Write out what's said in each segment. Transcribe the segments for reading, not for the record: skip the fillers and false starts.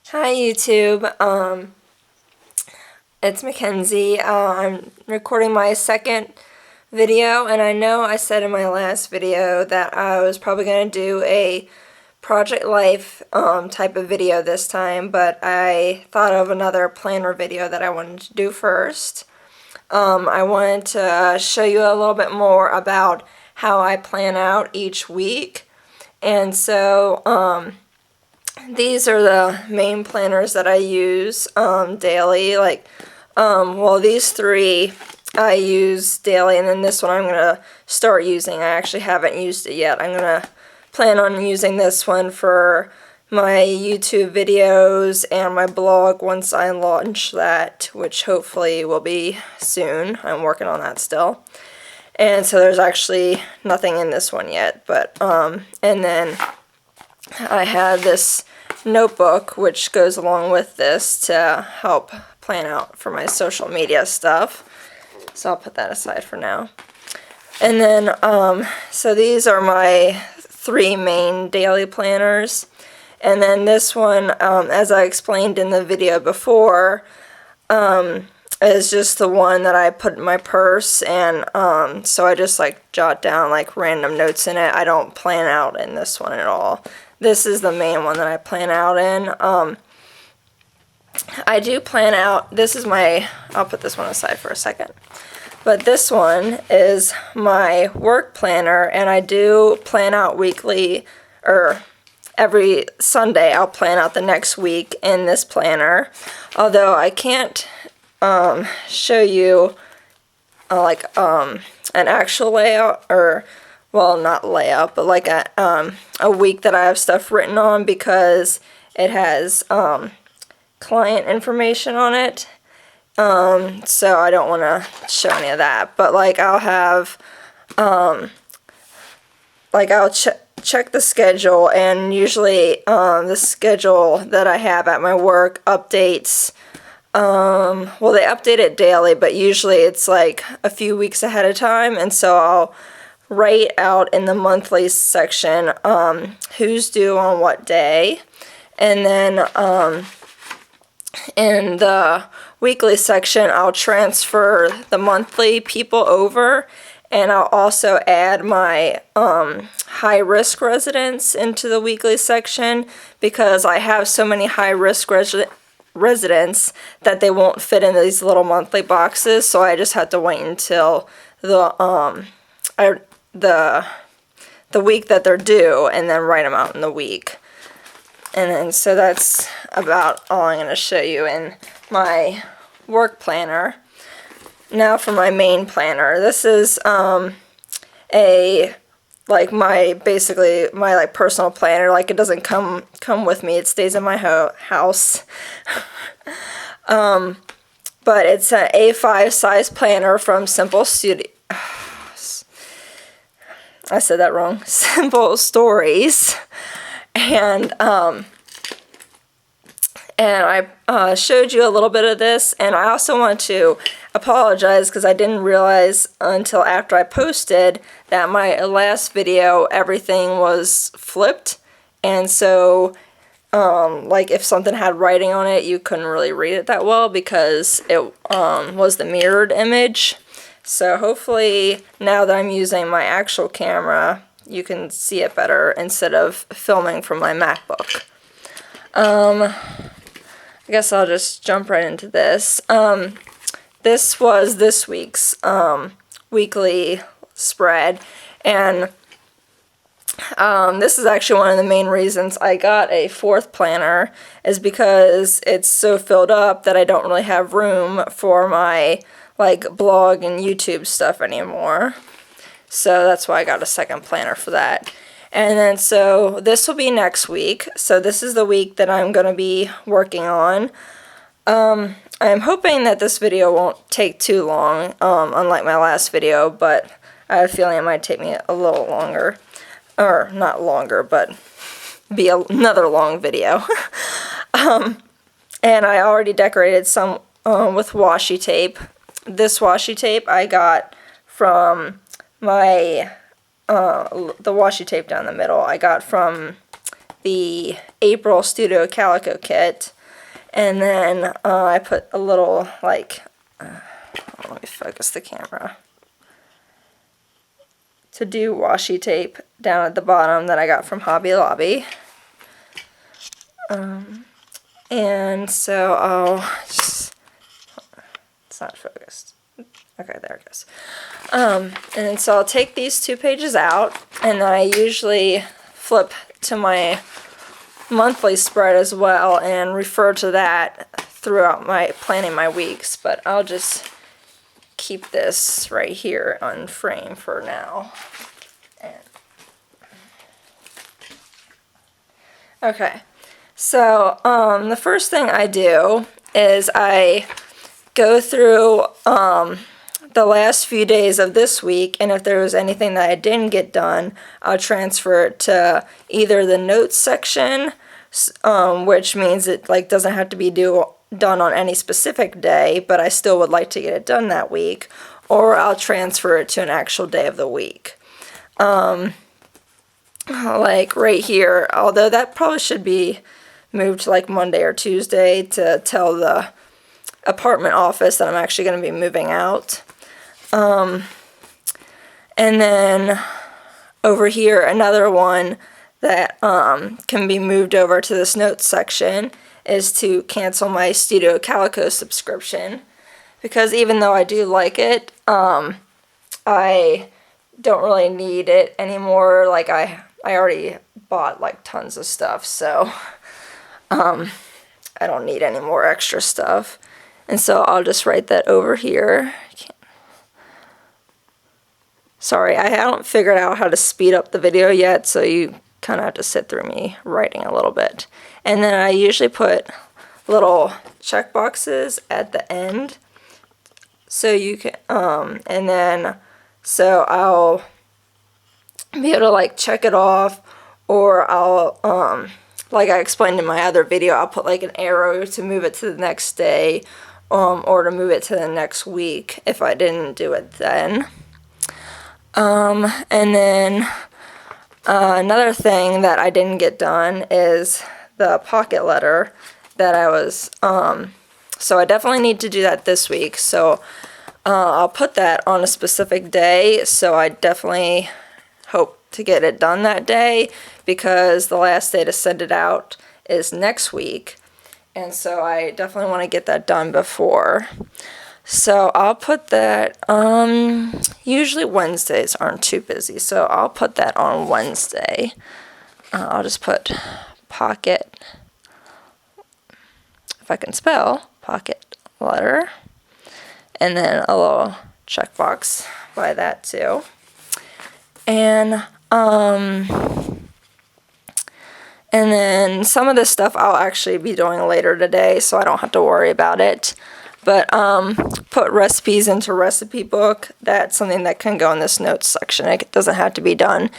Hi YouTube, it's Mackenzie. I'm recording my second video, and I know I said in my last video that I was probably going to do a Project Life type of video this time, but I thought of another planner video that I wanted to do first. I wanted to show you a little bit more about how I plan out each week, and so these are the main planners that I use daily. Well, these three I use daily, and then this one I'm going to start using. I actually haven't used it yet. I'm going to plan on using this one for my YouTube videos and my blog once I launch that, which hopefully will be soon. I'm working on that still. And so there's actually nothing in this one yet, but and then I have this notebook which goes along with this to help plan out for my social media stuff. So I'll put that aside for now. And then, so these are my three main daily planners. And then this one, as I explained in the video before, is just the one that I put in my purse, and so I just jot down random notes in it. I don't plan out in this one at all. This is the main one that I plan out in. I do plan out, this is my, I'll put this one aside for a second. But this one is my work planner, and I do plan out weekly, or every Sunday I'll plan out the next week in this planner. Although I can't show you an actual layout, or well, not layout, but a week that I have stuff written on, because it has client information on it. So I don't want to show any of that, but I'll have I'll check the schedule, and usually the schedule that I have at my work updates. Well, they update it daily, but usually it's a few weeks ahead of time, and so I'll write out in the monthly section who's due on what day, and then in the weekly section I'll transfer the monthly people over, and I'll also add my high-risk residents into the weekly section, because I have so many high-risk residents that they won't fit in these little monthly boxes, so I just have to wait until the week that they're due, and then write them out in the week. And then so that's about all I'm going to show you in my work planner. Now for my main planner. This is basically my personal planner. It doesn't come with me. It stays in my house. But it's an A5 size planner from Simple Studio. I said that wrong. Simple Stories. And I showed you a little bit of this, and I also want to apologize because I didn't realize until after I posted that my last video everything was flipped, and so if something had writing on it, you couldn't really read it that well because it was the mirrored image. So hopefully now that I'm using my actual camera, you can see it better instead of filming from my MacBook. I guess I'll just jump right into this. This was this week's weekly spread, and this is actually one of the main reasons I got a fourth planner, is because it's so filled up that I don't really have room for my blog and YouTube stuff anymore. So that's why I got a second planner for that. And then so this will be next week. So this is the week that I'm going to be working on. I'm hoping that this video won't take too long, unlike my last video, but I have a feeling it might take me a little longer. Or not longer, but be another long video. And I already decorated some with washi tape. This washi tape I got from my the washi tape down the middle I got from the April Studio Calico kit. And then I put a little, like, let me focus the camera, to do washi tape down at the bottom that I got from Hobby Lobby. And so I'll just, it's not focused. Okay, there it goes. And then so I'll take these 2 pages out, and then I usually flip to my monthly spread as well and refer to that throughout my planning my weeks, but I'll just keep this right here on frame for now. Okay, so the first thing I do is I go through the last few days of this week, and if there was anything that I didn't get done, I'll transfer it to either the notes section, which means it like doesn't have to be done on any specific day, but I still would like to get it done that week, or I'll transfer it to an actual day of the week. Like right here, although that probably should be moved to like Monday or Tuesday to tell the apartment office that I'm actually going to be moving out. And then over here, another one that can be moved over to this notes section is to cancel my Studio Calico subscription, because even though I do like it, I don't really need it anymore. Like I already bought like tons of stuff, so I don't need any more extra stuff. And so I'll just write that over here. Sorry, I haven't figured out how to speed up the video yet, so you kind of have to sit through me writing a little bit. And then I usually put little check boxes at the end, so you can, and then, so I'll be able to like check it off, or I'll, like I explained in my other video, I'll put like an arrow to move it to the next day, or to move it to the next week if I didn't do it then. And then another thing that I didn't get done is the pocket letter that I was, so I definitely need to do that this week, so I'll put that on a specific day, so I definitely hope to get it done that day, because the last day to send it out is next week, and so I definitely want to get that done before. So I'll put that, usually Wednesdays aren't too busy, so I'll put that on Wednesday. I'll just put pocket, if I can spell, pocket letter, and then a little checkbox by that too. And then some of this stuff I'll actually be doing later today, so I don't have to worry about it. But put recipes into recipe book. That's something that can go in this notes section. It doesn't have to be done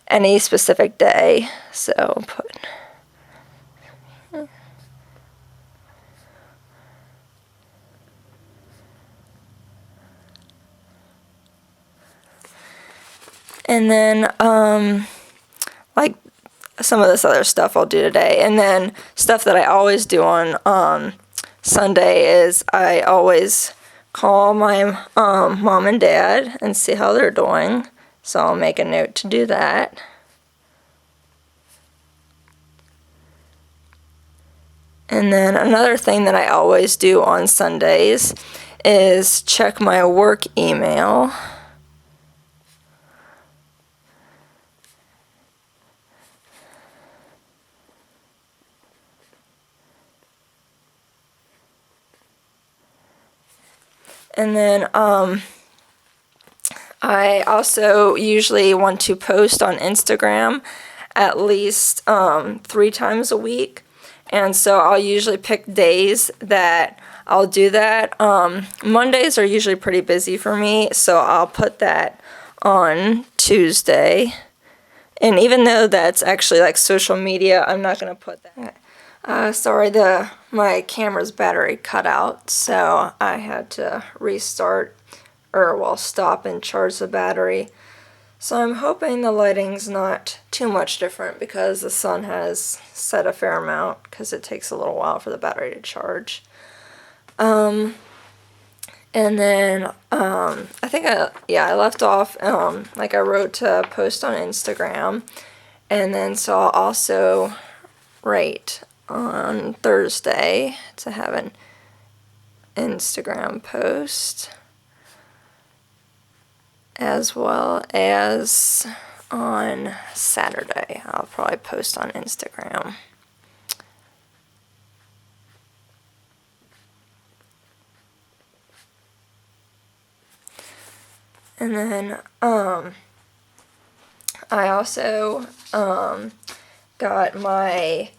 any specific day. So put. And then like some of this other stuff I'll do today. And then stuff that I always do on Sunday is I always call my mom and dad and see how they're doing, so I'll make a note to do that. And then another thing that I always do on Sundays is check my work email. And then I also usually want to post on Instagram at least 3 times a week. And so I'll usually pick days that I'll do that. Mondays are usually pretty busy for me, so I'll put that on Tuesday. And even though that's actually like social media, I'm not going to put that. Sorry, my camera's battery cut out, so I had to restart, or well, stop and charge the battery. So I'm hoping the lighting's not too much different because the sun has set a fair amount because it takes a little while for the battery to charge. And then I think I left off like I wrote to post on Instagram, and then so I'll also write on Thursday to have an Instagram post, as well as on Saturday I'll probably post on Instagram. And then I also got my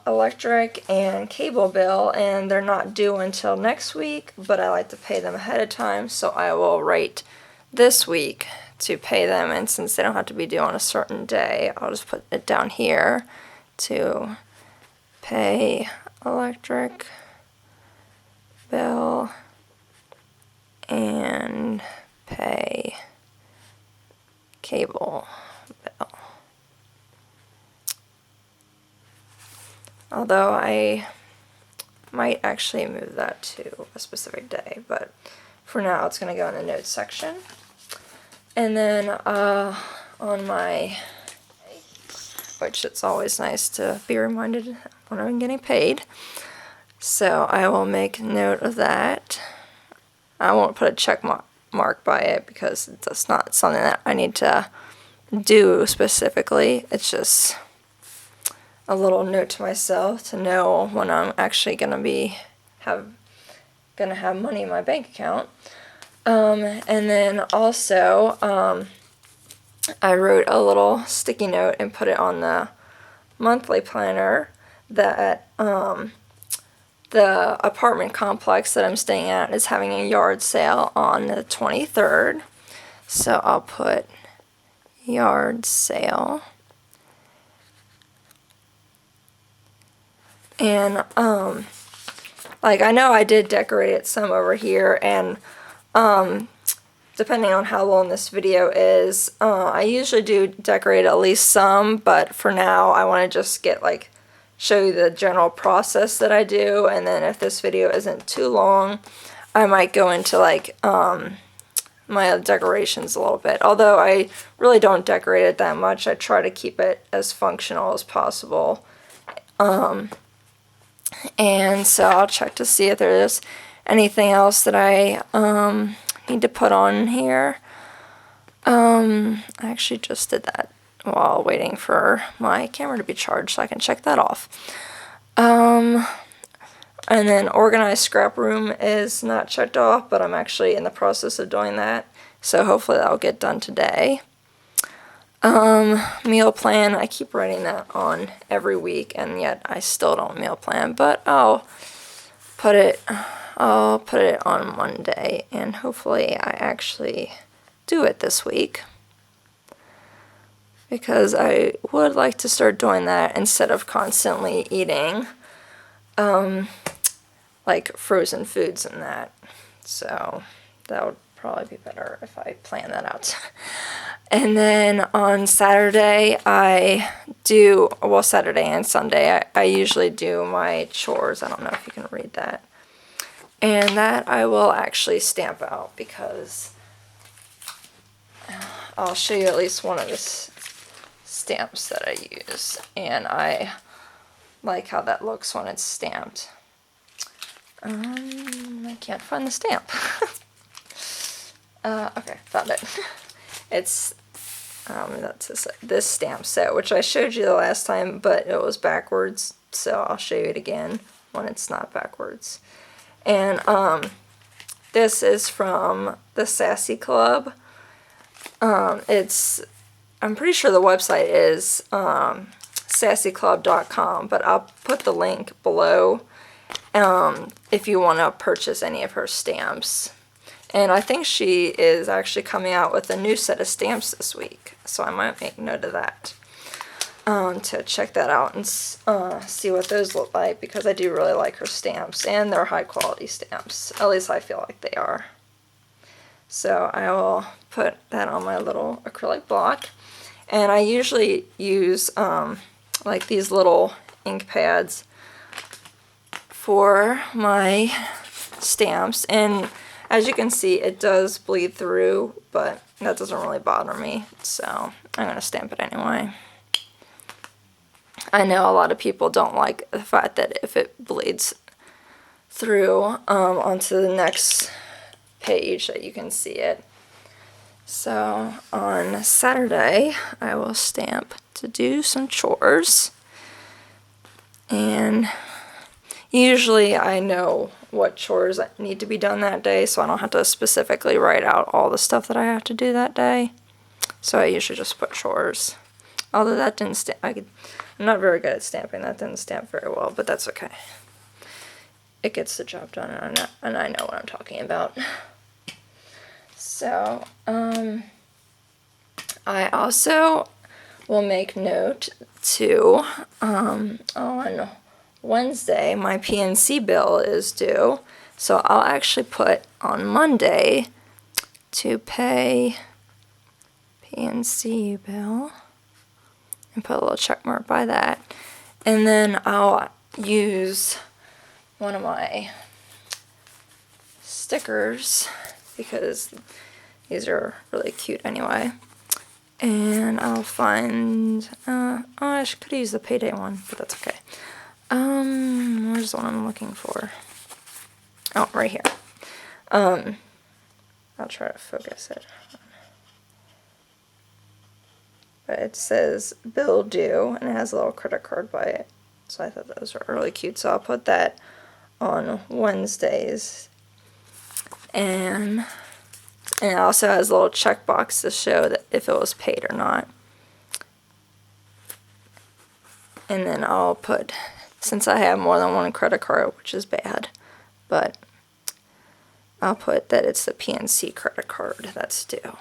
electric and cable bill, and they're not due until next week, but I like to pay them ahead of time, so I will write this week to pay them, and since they don't have to be due on a certain day, I'll just put it down here to pay electric bill and pay cable bill. Although I might actually move that to a specific day, but for now it's going to go in the notes section. And then on my, which it's always nice to be reminded when I'm getting paid, so I will make note of that. I won't put a check mark by it because that's not something that I need to do specifically. It's just a little note to myself to know when I'm actually gonna have money in my bank account. And then also I wrote a little sticky note and put it on the monthly planner that the apartment complex that I'm staying at is having a yard sale on the 23rd. So I'll put yard sale. And like I know I did decorate it some over here, and depending on how long this video is, I usually do decorate at least some, but for now I want to just show you the general process that I do, and then if this video isn't too long, I might go into my decorations a little bit. Although I really don't decorate it that much, I try to keep it as functional as possible. And so I'll check to see if there's anything else that I need to put on here. I actually just did that while waiting for my camera to be charged, so I can check that off. And then organized scrap room is not checked off, but I'm actually in the process of doing that, so hopefully that'll get done today. Meal plan, I keep writing that on every week, and yet I still don't meal plan, but I'll put it on Monday, and hopefully I actually do it this week, because I would like to start doing that instead of constantly eating like frozen foods and that. So that would probably be better if I plan that out. And then on Saturday Saturday and Sunday I usually do my chores. I don't know if you can read that. And that I will actually stamp out, because I'll show you at least one of the stamps that I use, and I like how that looks when it's stamped. I can't find the stamp. Okay, found it. It's that's this stamp set, which I showed you the last time, but it was backwards, so I'll show you it again when it's not backwards. And this is from the Sassy Club. I'm pretty sure the website is sassyclub.com, but I'll put the link below if you want to purchase any of her stamps. And I think she is actually coming out with a new set of stamps this week, so I might make note of that to check that out and see what those look like, because I do really like her stamps, and they're high quality stamps. At least I feel like they are. So I will put that on my little acrylic block. And I usually use like these little ink pads for my stamps, and as you can see it does bleed through, but that doesn't really bother me, so I'm going to stamp it anyway. I know a lot of people don't like the fact that if it bleeds through onto the next page that you can see it. So on Saturday I will stamp to do some chores, and usually I know what chores need to be done that day, so I don't have to specifically write out all the stuff that I have to do that day. So I usually just put chores. Although that didn't stamp, I'm not very good at stamping. That didn't stamp very well, but that's okay. It gets the job done, and I know what I'm talking about. So, I also will make note to, on Wednesday, my PNC bill is due, so I'll actually put on Monday to pay PNC bill, and put a little check mark by that, and then I'll use one of my stickers, because these are really cute anyway. And I'll find, oh, I could use the payday one, but that's okay. Where's the one I'm looking for? Oh, right here. I'll try to focus it. But it says bill due, and it has a little credit card by it. So I thought those were really cute, so I'll put that on Wednesdays. And it also has a little checkbox to show that if it was paid or not. And then I'll put, since I have more than one credit card, which is bad, but I'll put that it's the PNC credit card that's due.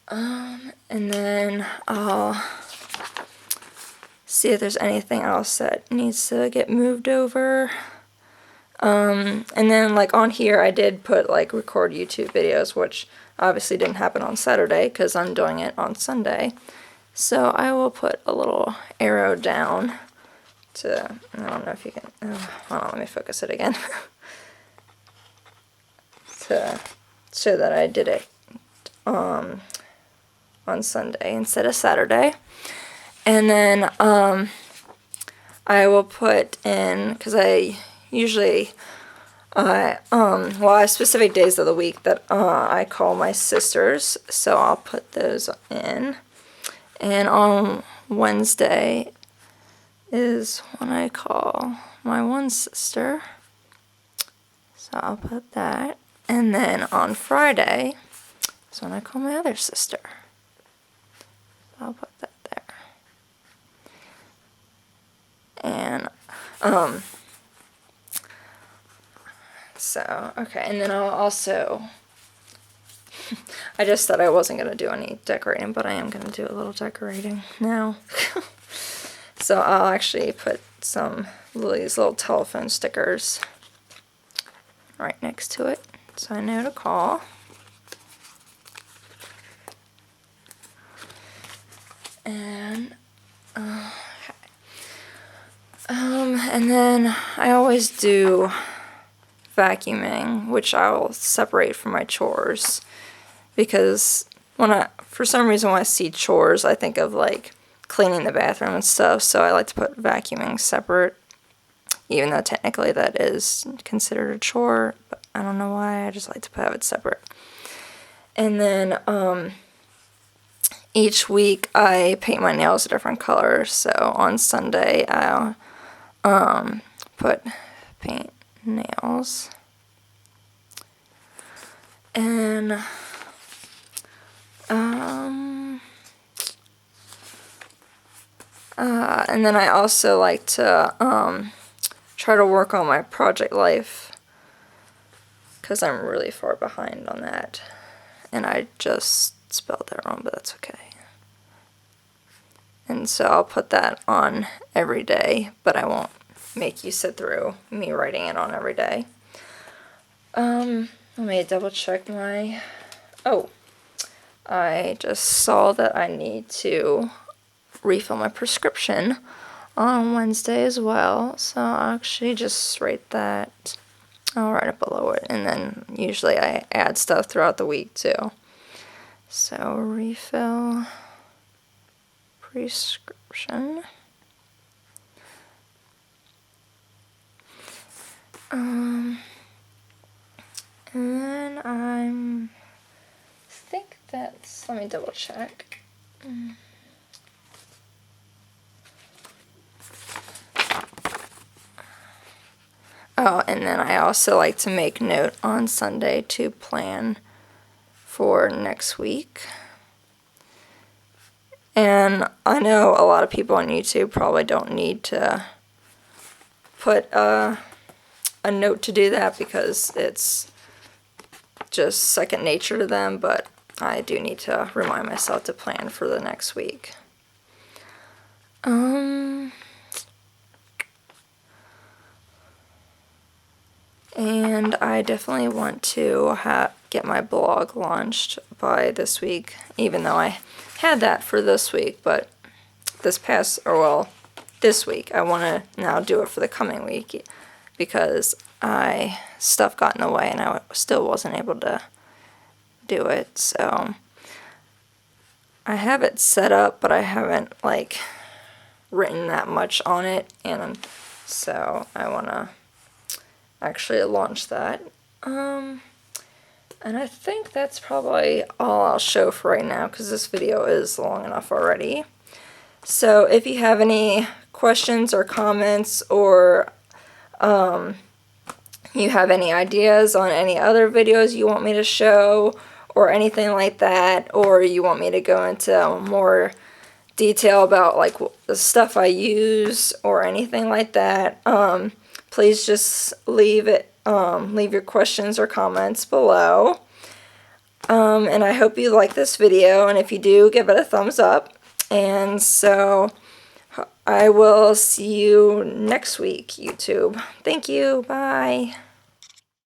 And then I'll see if there's anything else that needs to get moved over. And then like on here I did put like record YouTube videos, which obviously didn't happen on Saturday because I'm doing it on Sunday. So I will put a little arrow down to, I don't know if you can, hold on, let me focus it again. To show that I did it on Sunday instead of Saturday. And then I will put in, because I usually I have specific days of the week that I call my sisters, so I'll put those in. And on Wednesday is when I call my one sister, so I'll put that. And then on Friday is when I call my other sister, so I'll put that there. And so, okay, and then I'll also, I just said I wasn't going to do any decorating, but I am going to do a little decorating now. So I'll actually put some of these little telephone stickers right next to it, so I know to call. And, and then I always do vacuuming, which I'll separate from my chores, because for some reason when I see chores I think of like cleaning the bathroom and stuff, so I like to put vacuuming separate, even though technically that is considered a chore, but I don't know why, I just like to have it separate. And then each week I paint my nails a different color, so on Sunday I'll put paint nails, and and then I also like to try to work on my project life, because I'm really far behind on that, and I just spelled that wrong, but that's okay. And so I'll put that on every day, but I won't make you sit through me writing it on every day. Let me double check my, oh, I just saw that I need to refill my prescription on Wednesday as well, so I'll actually just write that, I'll write it below it, and then usually I add stuff throughout the week too. So, refill prescription. And then I think that's, let me double check. Oh, and then I also like to make note on Sunday to plan for next week. And I know a lot of people on YouTube probably don't need to put a note to do that because it's just second nature to them, but I do need to remind myself to plan for the next week. And I definitely want to get my blog launched by this week, even though I had that for this week, but this week I want to now do it for the coming week because stuff got in the way and I still wasn't able to do it. So I have it set up, but I haven't like written that much on it, and so I want to actually launch that. And I think that's probably all I'll show for right now because this video is long enough already. So if you have any questions or comments, or you have any ideas on any other videos you want me to show or anything like that, or you want me to go into more detail about like the stuff I use or anything like that, please just leave your questions or comments below. And I hope you like this video, and if you do, give it a thumbs up. And so I will see you next week, YouTube. Thank you. Bye.